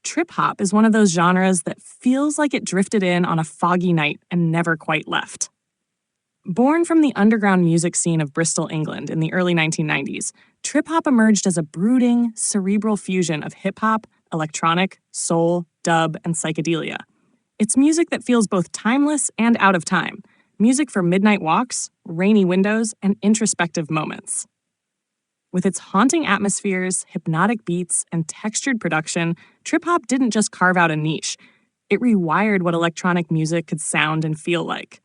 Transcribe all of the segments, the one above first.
Trip-hop is one of those genres that feels like it drifted in on a foggy night and never quite left. Born from the underground music scene of Bristol, England in the early 1990s, trip-hop emerged as a brooding, cerebral fusion of hip-hop, electronic, soul, dub, and psychedelia. It's music that feels both timeless and out of time, music for midnight walks, rainy windows, and introspective moments. With its haunting atmospheres, hypnotic beats, and textured production, trip-hop didn't just carve out a niche. It rewired what electronic music could sound and feel like.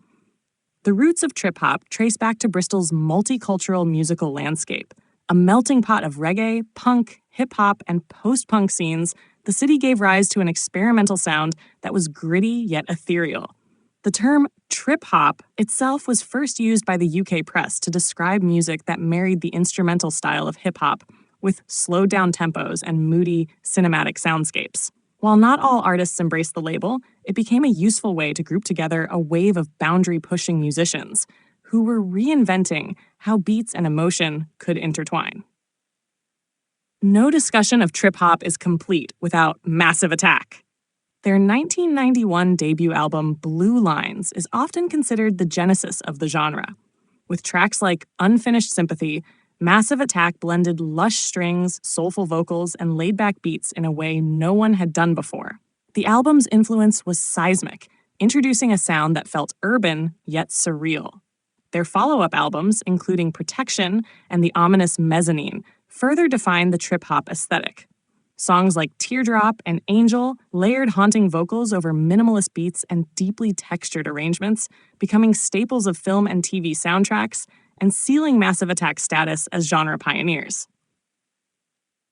The roots of trip-hop trace back to Bristol's multicultural musical landscape. A melting pot of reggae, punk, hip-hop, and post-punk scenes, the city gave rise to an experimental sound that was gritty yet ethereal. The term trip-hop itself was first used by the UK press to describe music that married the instrumental style of hip-hop with slowed-down tempos and moody, cinematic soundscapes. While not all artists embraced the label, it became a useful way to group together a wave of boundary-pushing musicians who were reinventing how beats and emotion could intertwine. No discussion of trip-hop is complete without Massive Attack. Their 1991 debut album, Blue Lines, is often considered the genesis of the genre. With tracks like Unfinished Sympathy, Massive Attack blended lush strings, soulful vocals, and laid-back beats in a way no one had done before. The album's influence was seismic, introducing a sound that felt urban yet surreal. Their follow-up albums, including Protection and the ominous Mezzanine, further defined the trip-hop aesthetic. Songs like Teardrop and Angel layered haunting vocals over minimalist beats and deeply textured arrangements, becoming staples of film and TV soundtracks and sealing Massive Attack's status as genre pioneers.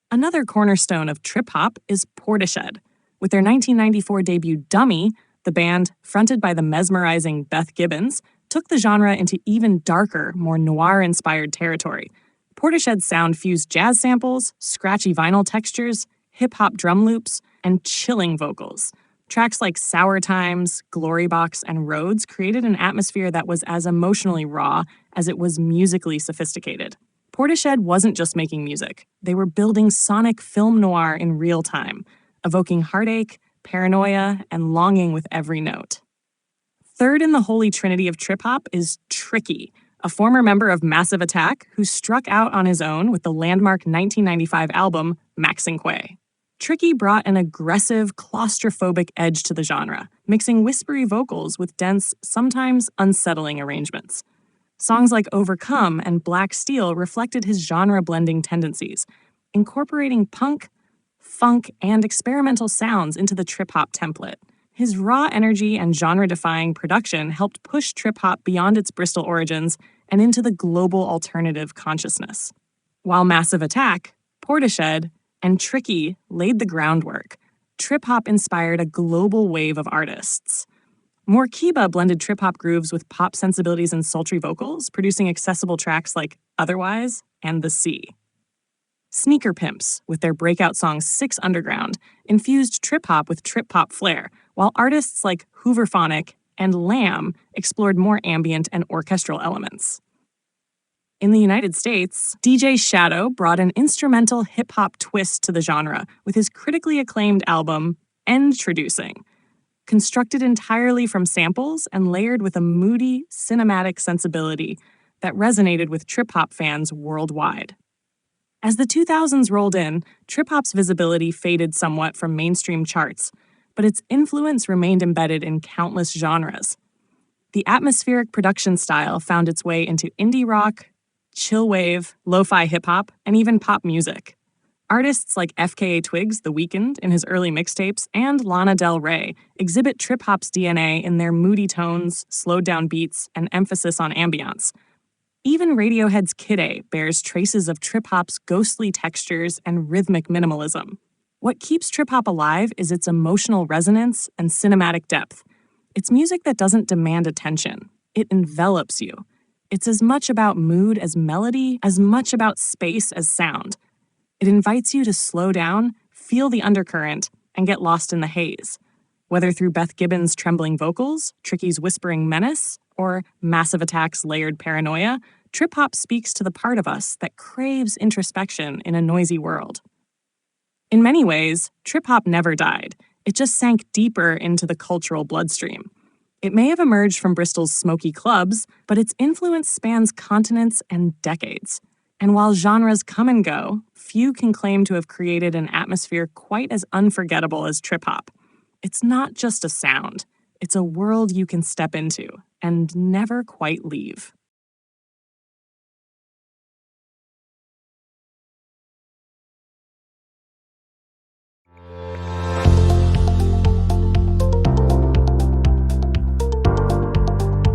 Another cornerstone of trip-hop is Portishead. With their 1994 debut Dummy, the band, fronted by the mesmerizing Beth Gibbons, took the genre into even darker, more noir-inspired territory. Portishead's sound fused jazz samples, scratchy vinyl textures, hip-hop drum loops, and chilling vocals. Tracks like Sour Times, Glory Box, and Roads created an atmosphere that was as emotionally raw as it was musically sophisticated. Portishead wasn't just making music. They were building sonic film noir in real time, evoking heartache, paranoia, and longing with every note. Third in the holy trinity of trip-hop is Tricky, a former member of Massive Attack who struck out on his own with the landmark 1995 album Maxinque. Tricky brought an aggressive, claustrophobic edge to the genre, mixing whispery vocals with dense, sometimes unsettling arrangements. Songs like Overcome and Black Steel reflected his genre-blending tendencies, incorporating punk, funk, and experimental sounds into the trip-hop template. His raw energy and genre-defying production helped push trip-hop beyond its Bristol origins and into the global alternative consciousness. While Massive Attack, Portishead, and Tricky laid the groundwork, trip-hop inspired a global wave of artists. Morkiba blended trip-hop grooves with pop sensibilities and sultry vocals, producing accessible tracks like Otherwise and The Sea. Sneaker Pimps, with their breakout song Six Underground, infused trip-hop with trip-hop flair, while artists like Hooverphonic and Lamb explored more ambient and orchestral elements. In the United States, DJ Shadow brought an instrumental hip-hop twist to the genre with his critically acclaimed album, Endtroducing. Constructed entirely from samples and layered with a moody, cinematic sensibility that resonated with trip-hop fans worldwide. As the 2000s rolled in, trip-hop's visibility faded somewhat from mainstream charts, but its influence remained embedded in countless genres. The atmospheric production style found its way into indie rock, chill wave, lo-fi hip-hop, and even pop music. Artists like FKA Twigs, The Weeknd in his early mixtapes, and Lana Del Rey exhibit trip-hop's DNA in their moody tones, slowed-down beats, and emphasis on ambiance. Even Radiohead's Kid A bears traces of trip-hop's ghostly textures and rhythmic minimalism. What keeps trip-hop alive is its emotional resonance and cinematic depth. It's music that doesn't demand attention. It envelops you. It's as much about mood as melody, as much about space as sound. It invites you to slow down, feel the undercurrent, and get lost in the haze. Whether through Beth Gibbons' trembling vocals, Tricky's whispering menace, or Massive Attack's layered paranoia, trip-hop speaks to the part of us that craves introspection in a noisy world. In many ways, trip-hop never died. It just sank deeper into the cultural bloodstream. It may have emerged from Bristol's smoky clubs, but its influence spans continents and decades. And while genres come and go, few can claim to have created an atmosphere quite as unforgettable as trip-hop. It's not just a sound. It's a world you can step into and never quite leave.